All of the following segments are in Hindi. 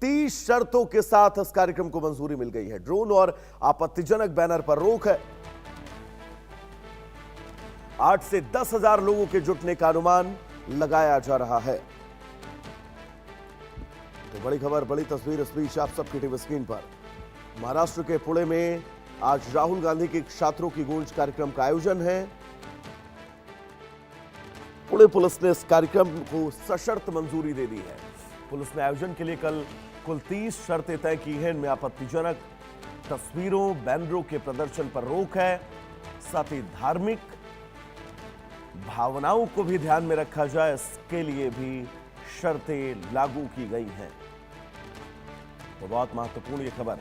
30 शर्तों के साथ इस कार्यक्रम को मंजूरी मिल गई है। ड्रोन और आपत्तिजनक बैनर पर रोक है। 8 से 10,000 लोगों के जुटने का अनुमान लगाया जा रहा है। तो बड़ी खबर, बड़ी तस्वीर इस बीच आप सबकी टीवी स्क्रीन पर। महाराष्ट्र के पुणे में आज राहुल गांधी के छात्रों की गूंज कार्यक्रम का आयोजन है। पुणे पुलिस ने इस कार्यक्रम को सशर्त मंजूरी दे दी है। पुलिस ने आयोजन के लिए कल कुल 30 शर्तें तय की हैं। इनमें आपत्तिजनक तस्वीरों, बैनरों के प्रदर्शन पर रोक है। साथ ही धार्मिक भावनाओं को भी ध्यान में रखा जाए, इसके लिए भी शर्तें लागू की गई हैं। तो बहुत महत्वपूर्ण ये खबर।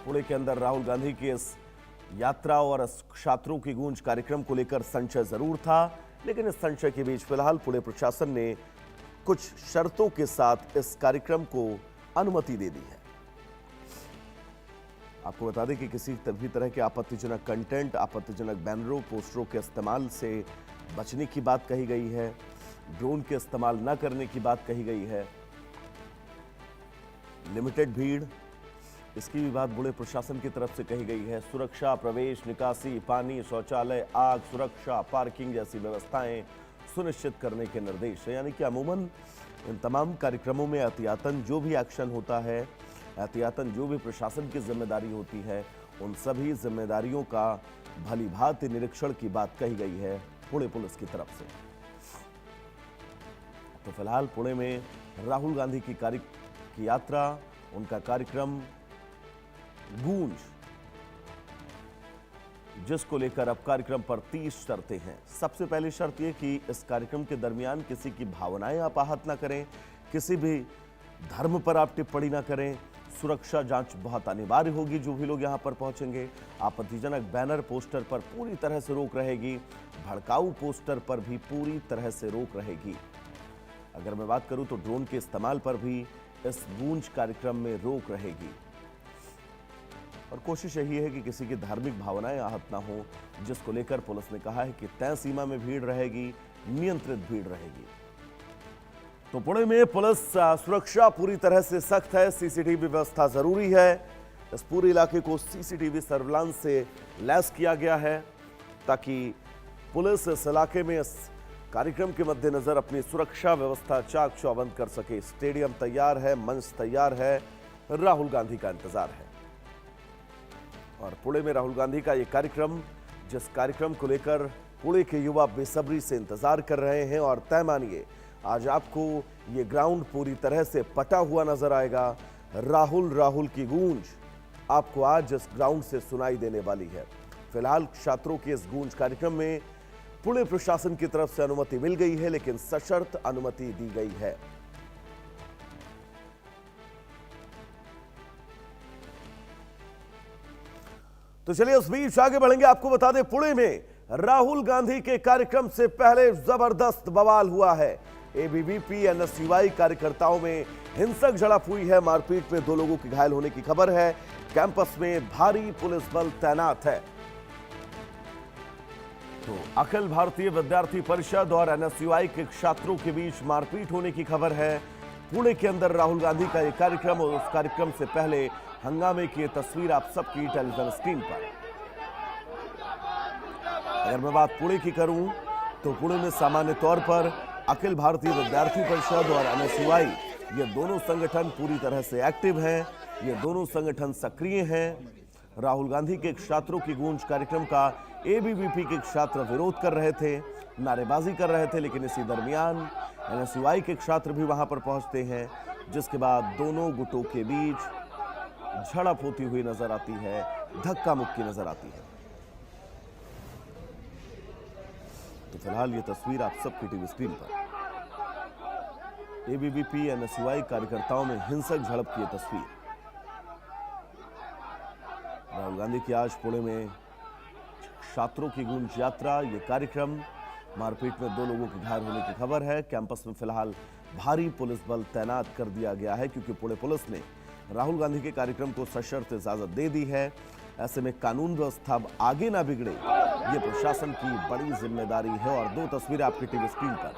पुणे के अंदर राहुल गांधी की इस यात्रा और इस छात्रों की गूंज कार्यक्रम को लेकर संशय जरूर था, लेकिन इस संशय के बीच फिलहाल पुणे प्रशासन ने कुछ शर्तों के साथ इस कार्यक्रम को अनुमति दे दी है। आपको बता दें कि किसी भी तरह के आपत्तिजनक कंटेंट, आपत्तिजनक बैनरों, पोस्टरों के इस्तेमाल से बचने की बात कही गई है। ड्रोन के इस्तेमाल न करने की बात कही गई है। लिमिटेड भीड़, इसकी भी बात पुणे प्रशासन की तरफ से कही गई है। सुरक्षा, प्रवेश, निकासी, पानी, शौचालय, आग सुरक्षा, पार्किंग जैसी व्यवस्थाएं सुनिश्चित करने के निर्देश है। यानी कि अमूमन इन तमाम कार्यक्रमों में एहतियातन जो भी एक्शन होता है, एहतियातन जो भी प्रशासन की जिम्मेदारी होती है, उन सभी जिम्मेदारियों का भली भांति निरीक्षण की बात कही गई है पुणे पुलिस की तरफ से। तो फिलहाल पुणे में राहुल गांधी की यात्रा, उनका कार्यक्रम गूंज, जिसको लेकर अब कार्यक्रम पर 30 शर्तें हैं। सबसे पहली शर्त यह कि इस कार्यक्रम के दरमियान किसी की भावनाएं आप आहत ना करें, किसी भी धर्म पर आप टिप्पणी ना करें। सुरक्षा जांच बहुत अनिवार्य होगी जो भी लोग यहां पर पहुंचेंगे। आपत्तिजनक बैनर, पोस्टर पर पूरी तरह से रोक रहेगी। भड़काऊ पोस्टर पर भी पूरी तरह से रोक रहेगी। अगर मैं बात करूं तो ड्रोन के इस्तेमाल पर भी इस गूंज कार्यक्रम में रोक रहेगी। और कोशिश यही है कि किसी की धार्मिक भावनाएं आहत ना हो, जिसको लेकर पुलिस ने कहा है कि तय सीमा में भीड़ रहेगी, नियंत्रित भीड़ रहेगी। तो पुणे में पुलिस सुरक्षा पूरी तरह से सख्त है। सीसीटीवी व्यवस्था जरूरी है। इस पूरे इलाके को सीसीटीवी सर्विलांस से लैस किया गया है ताकि पुलिस इस इलाके में इस कार्यक्रम के मद्देनजर अपनी सुरक्षा व्यवस्था चाक चौबंद कर सके। स्टेडियम तैयार है, मंच तैयार है, राहुल गांधी का इंतजार है। और पुणे में राहुल गांधी का यह कार्यक्रम, जिस कार्यक्रम को लेकर पुणे के युवा बेसब्री से इंतजार कर रहे हैं, और तय मानिए आज आपको ये ग्राउंड पूरी तरह से पटा हुआ नजर आएगा। राहुल राहुल की गूंज आपको आज इस ग्राउंड से सुनाई देने वाली है। फिलहाल छात्रों के इस गूंज कार्यक्रम में पुणे प्रशासन की तरफ से अनुमति मिल गई है, लेकिन सशर्त अनुमति दी गई है। तो चलिए उस बीच आगे बढ़ेंगे। आपको बता दें पुणे में राहुल गांधी के कार्यक्रम से पहले जबरदस्त बवाल हुआ है। एबीवीपी एनएसयूआई कार्यकर्ताओं में हिंसक झड़प हुई है। मारपीट में 2 लोगों के घायल होने की खबर है। कैंपस में भारी पुलिस बल तैनात है। तो अखिल भारतीय विद्यार्थी परिषद और एनएसयूआई के छात्रों के बीच मारपीट होने की खबर है। पुणे के अंदर राहुल गांधी का यह कार्यक्रम, और उस कार्यक्रम से पहले हंगामे की तस्वीर आप सबकी टेलीविजन स्क्रीन पर। अगर मैं बात पुणे की करूं तो पुणे में सामान्य तौर पर अखिल भारतीय विद्यार्थी परिषद और एनएसयूआई, ये दोनों संगठन पूरी तरह से एक्टिव हैं। ये दोनों संगठन सक्रिय हैं। राहुल गांधी के छात्रों की गूंज कार्यक्रम का एबीवीपी के छात्र विरोध कर रहे थे, नारेबाजी कर रहे थे, लेकिन इसी दरमियान एनएसयूआई के छात्र भी वहां पर पहुंचते हैं, जिसके बाद दोनों गुटों के बीच झड़प होती हुई नजर आती है, धक्का मुक्की नजर आती है। तो फिलहाल ये तस्वीर आप सबकी टीवी स्क्रीन पर। एबीवीपी एनएसयूआई कार्यकर्ताओं में हिंसक झड़प की तस्वीर। राहुल गांधी की आज पुणे में छात्रों की गूंज यात्रा, ये कार्यक्रम, मारपीट में 2 लोगों के घायल होने की खबर है। कैंपस में फिलहाल भारी पुलिस बल तैनात कर दिया गया है, क्योंकि पुणे पुलिस ने राहुल गांधी के कार्यक्रम को सशर्त इजाजत दे दी है। ऐसे में कानून व्यवस्था अब आगे ना बिगड़े, ये प्रशासन की बड़ी जिम्मेदारी है। और 2 तस्वीरें आपकी टीवी स्क्रीन पर।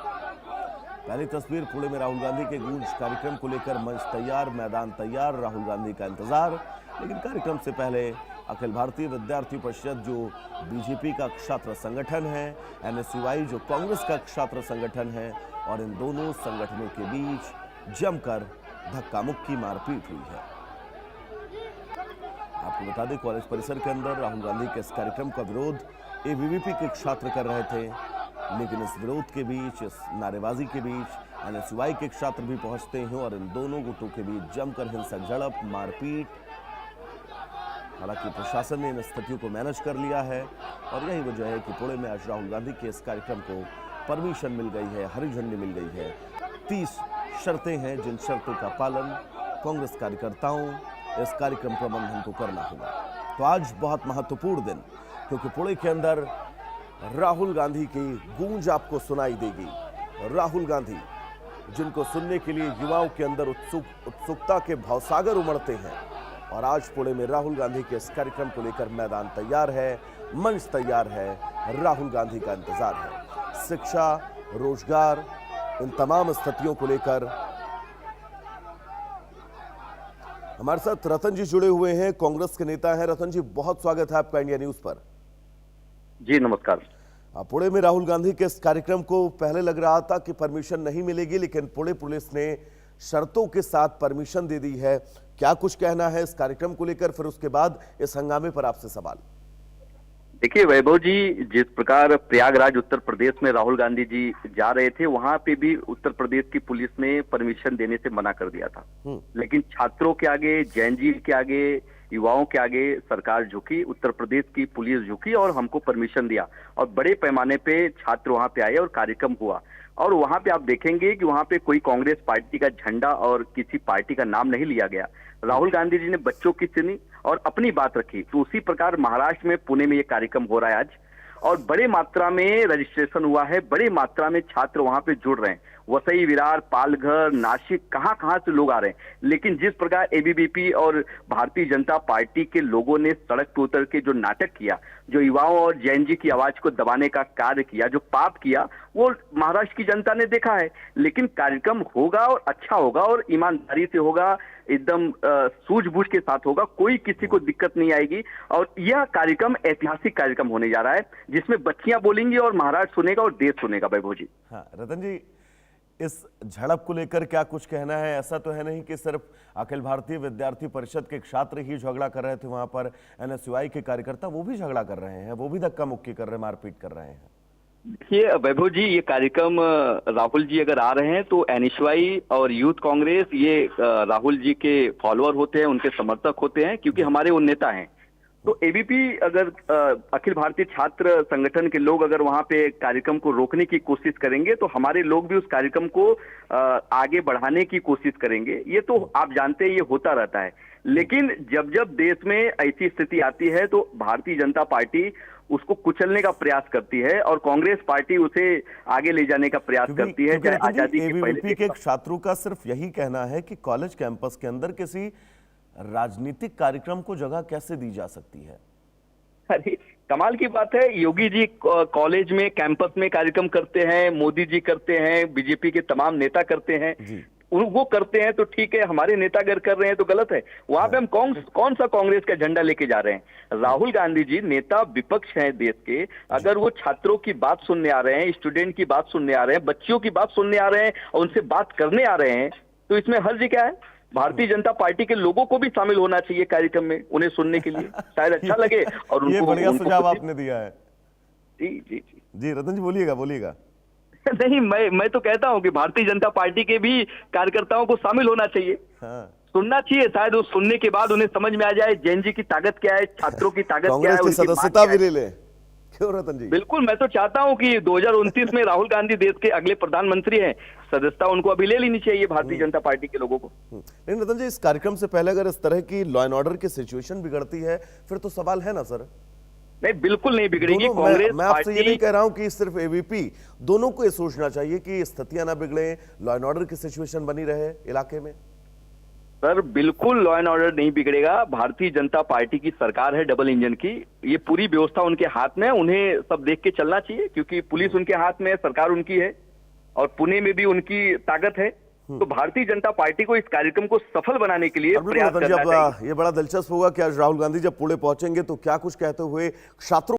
पहली तस्वीर पुणे में राहुल गांधी के गूंज कार्यक्रम को लेकर मंच तैयार, मैदान तैयार, राहुल गांधी का इंतजार। लेकिन कार्यक्रम से पहले अखिल भारतीय विद्यार्थी परिषद जो बीजेपी का छात्र संगठन है, एनएसयूआई जो कांग्रेस का छात्र संगठन है, और इन दोनों संगठनों के बीच जमकर धक्का मुक्की मारपीट हुई है। आपको बता दें, कॉलेज परिसर के अंदर राहुल गांधी के इस कार्यक्रम का विरोध एबीवीपी के छात्र कर रहे थे, लेकिन इस विरोध के बीच, इस नारेबाजी के बीच एनएसयूआई के छात्र भी पहुंचते हैं और इन दोनों गुटों के बीच जमकर हिंसक झड़प, मारपीट। हालांकि प्रशासन ने इन स्थितियों को मैनेज कर लिया है और यही वजह है कि पुणे में आज राहुल गांधी के इस कार्यक्रम को परमिशन मिल गई है, हरी झंडी मिल गई है। 30 शर्तें हैं जिन शर्तों का पालन कांग्रेस कार्यकर्ताओं, इस कार्यक्रम प्रबंधन को करना होगा। तो आज बहुत महत्वपूर्ण दिन, क्योंकि पुणे के अंदर राहुल गांधी की गूंज आपको सुनाई देगी। राहुल गांधी, जिनको सुनने के लिए युवाओं के अंदर उत्सुकता के भावसागर उमड़ते हैं, और आज पुणे में राहुल गांधी के इस कार्यक्रम को लेकर मैदान तैयार है, मंच तैयार है, राहुल गांधी का इंतजार है। शिक्षा, रोजगार, इन तमाम स्थितियों को लेकर हमारे साथ रतन जी जुड़े हुए हैं, कांग्रेस के नेता हैं। रतन जी, बहुत स्वागत है आपका इंडिया न्यूज पर। जी नमस्कार। पुणे में राहुल गांधी के इस कार्यक्रम को पहले लग रहा था कि परमिशन नहीं मिलेगी, लेकिन पुणे पुलिस ने शर्तों के साथ परमिशन दे दी है। क्या कुछ कहना है इस कार्यक्रम को लेकर, फिर उसके बाद इस हंगामे पर आपसे सवाल। देखिए वैभव जी, जिस प्रकार प्रयागराज उत्तर प्रदेश में राहुल गांधी जी जा रहे थे, वहां पे भी उत्तर प्रदेश की पुलिस ने परमिशन देने से मना कर दिया था। लेकिन छात्रों के आगे, जैन जी के आगे, युवाओं के आगे सरकार झुकी, उत्तर प्रदेश की पुलिस झुकी और हमको परमिशन दिया, और बड़े पैमाने पे छात्र वहां पे आए और कार्यक्रम हुआ। और वहां पे आप देखेंगे कि वहां पे कोई कांग्रेस पार्टी का झंडा और किसी पार्टी का नाम नहीं लिया गया। राहुल गांधी जी ने बच्चों की सुनी और अपनी बात रखी। तो उसी प्रकार महाराष्ट्र में, पुणे में ये कार्यक्रम हो रहा है आज, और बड़े मात्रा में रजिस्ट्रेशन हुआ है, बड़े मात्रा में छात्र वहां पे जुड़ रहे हैं। वसई, विरार, पालघर, नासिक, कहां से लोग आ रहे हैं। लेकिन जिस प्रकार एबीवीपी और भारतीय जनता पार्टी के लोगों ने सड़क पर उतर के जो नाटक किया, जो युवाओं और जैन जी की आवाज को दबाने का कार्य किया, जो पाप किया, वो महाराष्ट्र की जनता ने देखा है। लेकिन कार्यक्रम होगा और अच्छा होगा और ईमानदारी से होगा, एकदम सूझबूझ के साथ होगा, कोई किसी को दिक्कत नहीं आएगी। और यह कार्यक्रम ऐतिहासिक कार्यक्रम होने जा रहा है, जिसमें बच्चियां बोलेंगी और महाराष्ट्र सुनेगा और देश सुनेगा। वैभव जी, हाँ रतन जी, इस झड़प को लेकर क्या कुछ कहना है? ऐसा तो है नहीं कि सिर्फ अखिल भारतीय विद्यार्थी परिषद के छात्र ही झगड़ा कर रहे थे, वहां पर एनएसयूआई के कार्यकर्ता वो भी झगड़ा कर रहे हैं, वो भी धक्का मुक्की कर रहे हैं, मारपीट कर रहे हैं। देखिए वैभव जी, ये कार्यक्रम राहुल जी अगर आ रहे हैं तो एनएसयूआई और यूथ कांग्रेस ये राहुल जी के फॉलोअर होते हैं, उनके समर्थक होते हैं, क्योंकि हमारे वो नेता हैं। तो एबीपी अगर अखिल भारतीय छात्र संगठन के लोग अगर वहां पे कार्यक्रम को रोकने की कोशिश करेंगे, तो हमारे लोग भी उस कार्यक्रम को आगे बढ़ाने की कोशिश करेंगे। ये तो आप जानते हैं, ये होता रहता है। लेकिन जब जब देश में ऐसी स्थिति आती है तो भारतीय जनता पार्टी उसको कुचलने का प्रयास करती है और कांग्रेस पार्टी उसे आगे ले जाने का प्रयास करती है। चाहे आजादी के पहले के छात्रों का सिर्फ यही कहना है कि कॉलेज कैंपस के अंदर किसी राजनीतिक कार्यक्रम को जगह कैसे दी जा सकती है? अरे कमाल की बात है, योगी जी कॉलेज में, कैंपस में कार्यक्रम करते हैं, मोदी जी करते हैं, बीजेपी के तमाम नेता करते हैं, वो करते हैं तो ठीक है। हमारे नेता अगर कर रहे हैं तो गलत है। वहां पे हम कौन सा कांग्रेस का झंडा लेके जा रहे हैं? राहुल गांधी जी नेता विपक्ष हैं देश के, अगर वो छात्रों की बात सुनने आ रहे हैं, स्टूडेंट की बात सुनने आ रहे हैं, बच्चियों की बात सुनने आ रहे हैं और उनसे बात करने आ रहे हैं, तो इसमें हर्ज क्या है? भारतीय जनता पार्टी के लोगों को भी शामिल होना चाहिए कार्यक्रम में, उन्हें सुनने के लिए शायद अच्छा लगे। और उनको, ये बढ़िया सुझाव आपने दिया है। जी जी जी जी रतन जी, बोलिएगा। नहीं, मैं तो कहता हूं कि भारतीय जनता पार्टी के भी कार्यकर्ताओं को शामिल होना चाहिए। हाँ। सुनना चाहिए, शायद वो सुनने के बाद उन्हें समझ में आ जाए जैन जी की ताकत क्या है, छात्रों की ताकत क्या है, उनकी सदस्यता भी ले ले। क्यों रतन जी? बिल्कुल, मैं तो चाहता हूं कि 2029 में राहुल गांधी देश के अगले प्रधानमंत्री हैं, सदस्यता उनको अभी ले लेनी चाहिए भारतीय जनता पार्टी के लोगों को। लेकिन रतन जी, इस कार्यक्रम से पहले अगर इस तरह की लॉ एंड ऑर्डर की सिचुएशन बिगड़ती है, फिर तो सवाल है ना सर? नहीं, बिल्कुल नहीं बिगड़ेगी। कांग्रेस मैं आपसे ये नहीं कह रहा हूं कि सिर्फ एबीपी, दोनों को ये सोचना चाहिए कि स्थितियां ना बिगड़े, लॉ एंड ऑर्डर की सिचुएशन बनी रहे इलाके में। सर बिल्कुल लॉ एंड ऑर्डर नहीं बिगड़ेगा। भारतीय जनता पार्टी की सरकार है डबल इंजन की, ये पूरी व्यवस्था उनके हाथ में है, उन्हें सब देख के चलना चाहिए, क्योंकि पुलिस उनके हाथ में है, सरकार उनकी है। और पुणे में भी उनकी ताकत है। तो भारतीय जनता पार्टी को इस कार्यक्रम को सफल बनाने के लिए और बिल्कुल प्रयास रतन जी, करना अब चाहिए। ये बड़ा दिलचस्प होगा कि आज राहुल गांधी जब पुणे पहुंचेंगे तो क्या कुछ कहते हुए छात्रों